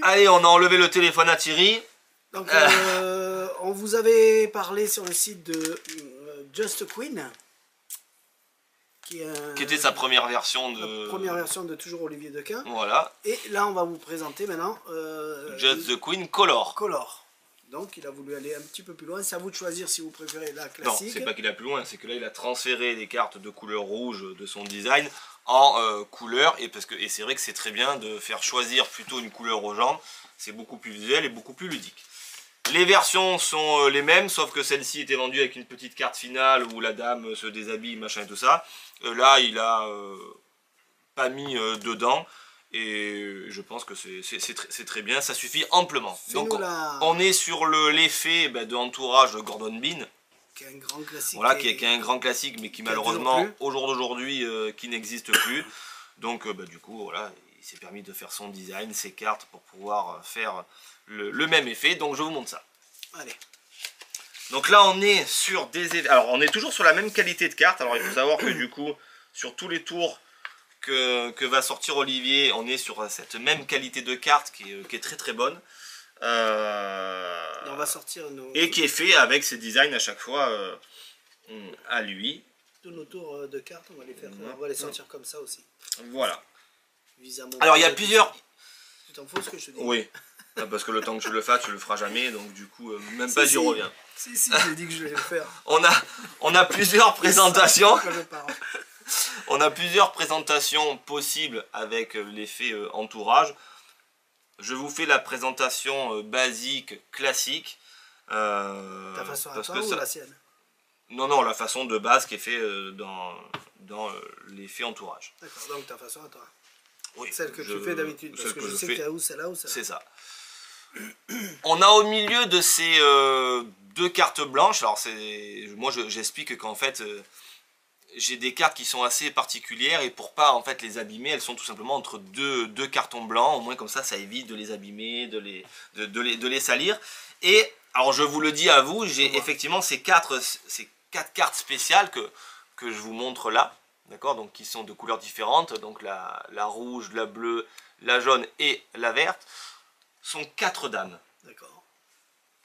Allez, on a enlevé le téléphone à Thierry. Donc, on vous avait parlé sur le site de Just Queen, qui était sa première version de... La première version de toujours Olivier Dequin. Voilà. Et là, on va vous présenter maintenant... Just the Queen Color. Color. Donc, il a voulu aller un petit peu plus loin. C'est à vous de choisir si vous préférez la classique. Non, c'est pas qu'il a plus loin, c'est que là, il a transféré les cartes de couleur rouge de son design en couleur. Et c'est vrai que c'est très bien de faire choisir plutôt une couleur aux gens. C'est beaucoup plus visuel et beaucoup plus ludique. Les versions sont les mêmes, sauf que celle-ci était vendue avec une petite carte finale où la dame se déshabille, machin et tout ça. Là, il a pas mis dedans. Et je pense que c'est très bien, ça suffit amplement. Donc on est sur l'effet de entourage de Gordon Bean. Qui est un grand classique. Voilà, qui est un grand classique, mais qui malheureusement, au jour d'aujourd'hui, qui n'existe plus. Donc du coup, voilà, il s'est permis de faire son design, ses cartes, pour pouvoir faire le même effet. Donc je vous montre ça. Allez. Donc là, on est sur des... Alors, on est toujours sur la même qualité de carte. Alors, il faut savoir que du coup, sur tous les tours que va sortir Olivier, on est sur cette même qualité de carte qui est très très bonne. On va sortir et qui est fait avec ses designs à chaque fois à lui. Tous nos tours de cartes, on va les sortir comme ça aussi. Voilà. Alors il y a plusieurs... Tu t'en fous ce que je te dis? Oui, parce que le temps que je le fasse, tu le feras jamais, donc du coup, même pas j'y reviens. Si, j'ai dit que je vais le faire. On a plusieurs présentations. On a plusieurs présentations possibles avec l'effet entourage. Je vous fais la présentation basique, classique. Ta façon à toi ou la sienne? Non, la façon de base qui est faite dans l'effet entourage. D'accord, donc ta façon à toi. Oui, celle que tu fais d'habitude, parce que je sais qu'il y a ou celle-là ou celle-là. C'est ça. On a au milieu de ces deux cartes blanches, alors moi j'explique qu'en fait... j'ai des cartes qui sont assez particulières et pour pas en fait les abîmer, elles sont tout simplement entre deux cartons blancs, au moins comme ça évite de les abîmer, de les salir. Et alors je vous le dis à vous, j'ai effectivement ces quatre cartes spéciales que je vous montre là, d'accord, donc qui sont de couleurs différentes, donc la rouge, la bleue, la jaune et la verte, sont 4 dames. D'accord.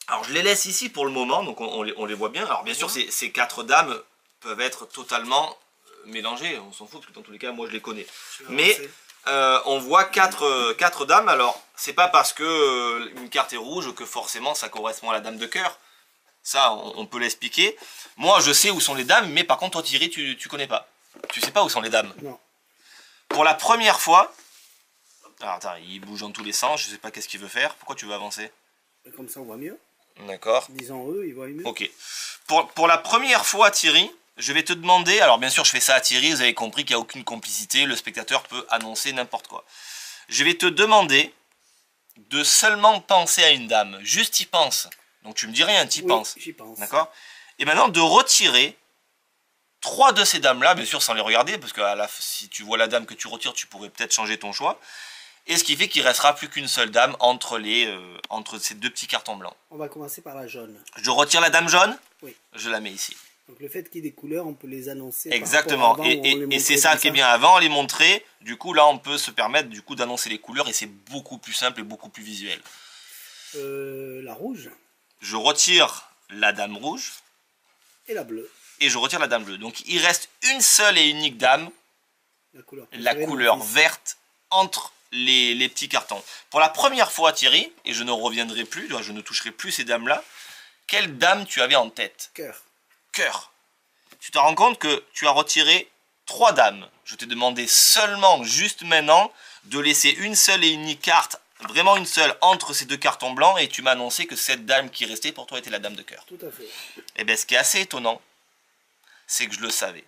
Alors je les laisse ici pour le moment, donc on les voit bien. Alors bien sûr ces 4 dames peuvent être totalement mélangés, on s'en fout parce que dans tous les cas moi je les connais. Mais on voit 4 dames, alors c'est pas parce que une carte est rouge que forcément ça correspond à la dame de cœur. Ça on peut l'expliquer. Moi je sais où sont les dames, mais par contre toi Thierry tu connais pas. Tu sais pas où sont les dames. Non. Pour la première fois, alors attends, il bouge dans tous les sens, je sais pas qu'est-ce qu'il veut faire. Pourquoi tu veux avancer? Comme ça on voit mieux. D'accord. Disons eux, ils voient mieux. Ok. Pour la première fois Thierry, je vais te demander, alors bien sûr je fais ça à Thierry, vous avez compris qu'il n'y a aucune complicité, le spectateur peut annoncer n'importe quoi. Je vais te demander de seulement penser à une dame, juste y pense. Donc tu me dis rien, tu y penses. J'y pense. D'accord. Et maintenant de retirer 3 de ces dames-là, bien sûr sans les regarder, parce que si tu vois la dame que tu retires, tu pourrais peut-être changer ton choix. Et ce qui fait qu'il ne restera plus qu'une seule dame entre ces 2 petits cartons blancs. On va commencer par la jaune. Je retire la dame jaune. Oui. Je la mets ici. Donc le fait qu'il y ait des couleurs, on peut les annoncer. Exactement. Et c'est ça qui est bien. Avant, on les montrait. Du coup, là, on peut se permettre d'annoncer les couleurs et c'est beaucoup plus simple et beaucoup plus visuel. La rouge. Je retire la dame rouge. Et la bleue. Et je retire la dame bleue. Donc, il reste une seule et unique dame. La couleur verte entre les petits cartons. Pour la première fois, Thierry, et je ne reviendrai plus, je ne toucherai plus ces dames-là, quelle dame tu avais en tête? Cœur. Cœur. Tu te rends compte que tu as retiré 3 dames. Je t'ai demandé seulement, juste maintenant, de laisser une seule et unique carte, vraiment une seule, entre ces 2 cartons blancs, et tu m'as annoncé que cette dame qui restait pour toi était la dame de cœur. Tout à fait. Et bien, ce qui est assez étonnant, c'est que je le savais.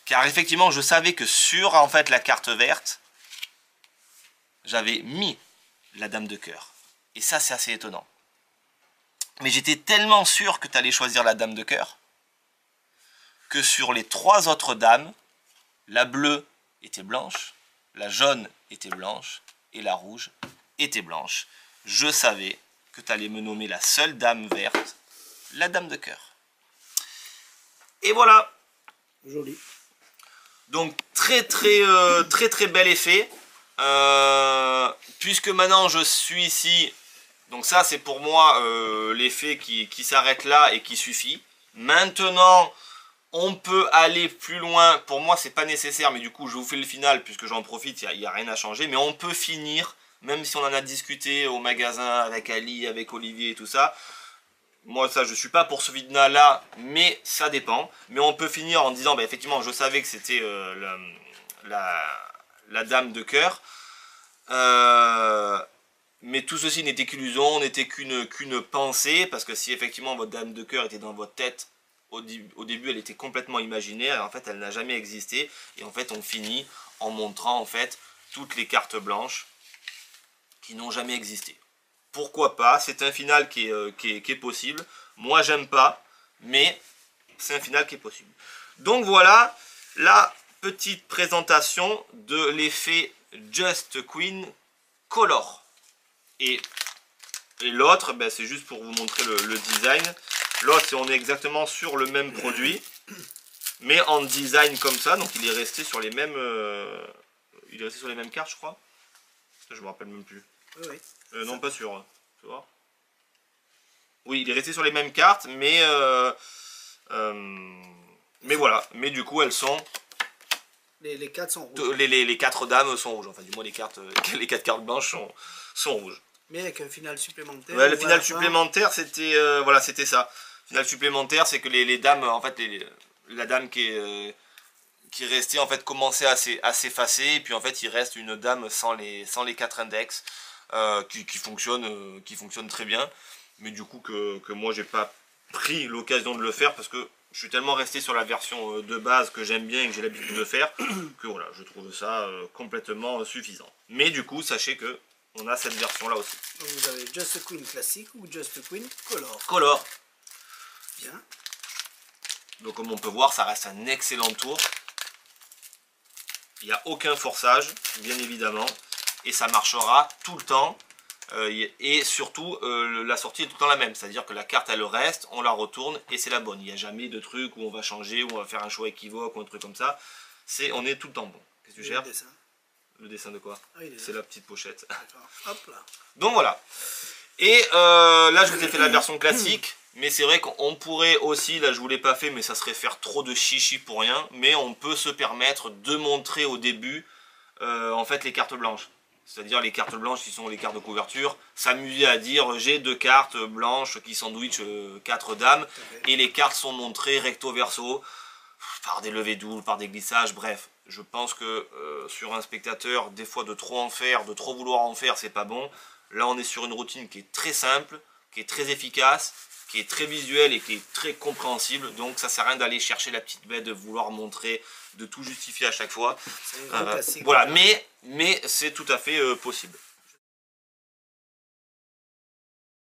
Car effectivement, je savais que sur, en fait, la carte verte, j'avais mis la dame de cœur. Et ça, c'est assez étonnant. Mais j'étais tellement sûr que tu allais choisir la dame de cœur que sur les 3 autres dames, la bleue était blanche, la jaune était blanche et la rouge était blanche. Je savais que tu allais me nommer la seule dame verte, la dame de cœur. Et voilà. Joli. Donc très très bel effet. Puisque maintenant je suis ici, donc ça c'est pour moi l'effet qui s'arrête là et qui suffit. Maintenant, on peut aller plus loin. Pour moi, c'est pas nécessaire, mais du coup, je vous fais le final puisque j'en profite. Il n'y a rien à changer. Mais on peut finir, même si on en a discuté au magasin avec Ali, avec Olivier et tout ça. Moi, ça, je suis pas pour ce vide-là, mais ça dépend. Mais on peut finir en disant, bah, effectivement, je savais que c'était la dame de cœur. Mais tout ceci n'était qu'illusion, n'était qu'une pensée, parce que si effectivement votre dame de cœur était dans votre tête, au début elle était complètement imaginaire, et en fait elle n'a jamais existé, et en fait on finit en montrant en fait toutes les cartes blanches qui n'ont jamais existé. Pourquoi pas, c'est un final qui est possible, moi j'aime pas, mais c'est un final qui est possible. Donc voilà la petite présentation de l'effet Just Queen Color. Et l'autre, ben, c'est juste pour vous montrer le design. L'autre, on est exactement sur le même produit, mais en design comme ça. Donc il est resté sur les mêmes, cartes, je crois. Je me rappelle même plus. Oui. Non, pas sûr. Tu vois ? Oui, il est resté sur les mêmes cartes, mais voilà. Mais du coup, elles sont. Les 4 sont rouges. Les 4 dames sont rouges. Enfin, du moins les 4 cartes blanches sont rouges. Mais avec un final supplémentaire. Ouais, le final supplémentaire, c'était voilà, c'était ça. Le final supplémentaire, c'est que les dames, en fait, la dame qui est restée, en fait, commençait à s'effacer, et puis en fait, il reste une dame sans les 4 index, qui fonctionne très bien, mais du coup que moi j'ai pas pris l'occasion de le faire parce que je suis tellement resté sur la version de base que j'aime bien et que j'ai l'habitude de faire que voilà, je trouve ça complètement suffisant. Mais du coup, sachez que on a cette version là aussi. Donc vous avez Just Queen classique ou Just Queen Color. Color. Bien. Donc comme on peut voir, ça reste un excellent tour. Il n'y a aucun forçage, bien évidemment. Et ça marchera tout le temps. Et surtout, la sortie est tout le temps la même. C'est-à-dire que la carte, elle reste, on la retourne et c'est la bonne. Il n'y a jamais de truc où on va changer, où on va faire un choix équivoque ou un truc comme ça. On est tout le temps bon. Qu'est-ce que tu cherches ? Le dessin de quoi? Ah, c'est la petite pochette. Hop là. Donc voilà. Et là, je vous ai fait la version classique. Mais c'est vrai qu'on pourrait aussi, là je vous l'ai pas fait, mais ça serait faire trop de chichi pour rien. Mais on peut se permettre de montrer au début, en fait, les cartes blanches. C'est-à-dire les cartes blanches qui sont les cartes de couverture. S'amuser à dire, j'ai 2 cartes blanches qui sandwich 4 dames. Et les cartes sont montrées recto verso, par des levées doubles, par des glissages, bref. Je pense que sur un spectateur, des fois de trop en faire, de trop vouloir en faire, c'est pas bon. Là on est sur une routine qui est très simple, qui est très efficace, qui est très visuelle et qui est très compréhensible. Donc ça sert à rien d'aller chercher la petite bête, de vouloir montrer, de tout justifier à chaque fois. C'est un grand classique. Voilà, mais c'est tout à fait possible.